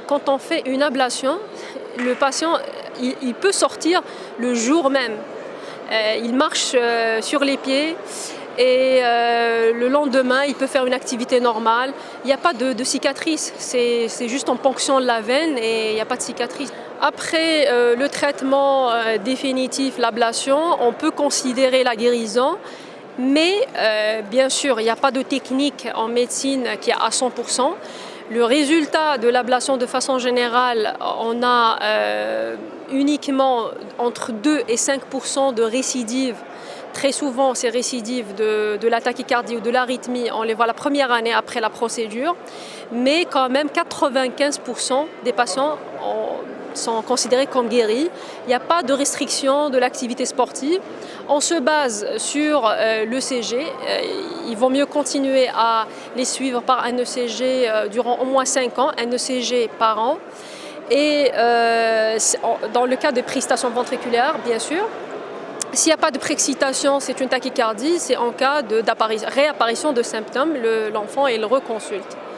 quand on fait une ablation, le patient il peut sortir le jour même. Il marche sur les pieds et le lendemain, il peut faire une activité normale. Il n'y a pas de cicatrice, c'est juste en ponction de la veine et il n'y a pas de cicatrice. Après le traitement définitif, l'ablation, on peut considérer la guérison. Mais bien sûr, il n'y a pas de technique en médecine qui est à 100%. Le résultat de l'ablation de façon générale, on a uniquement entre 2 et 5% de récidive. Très souvent, ces récidives de la tachycardie ou de l'arythmie, on les voit la première année après la procédure. Mais quand même, 95% des patients sont considérés comme guéris. Il n'y a pas de restriction de l'activité sportive. On se base sur l'ECG. Il vaut mieux continuer à les suivre par un ECG durant au moins 5 ans, un ECG par an. Et dans le cas de préexcitation ventriculaire, bien sûr, s'il n'y a pas de préexcitation, c'est une tachycardie. C'est en cas de réapparition de symptômes, l'enfant il reconsulte.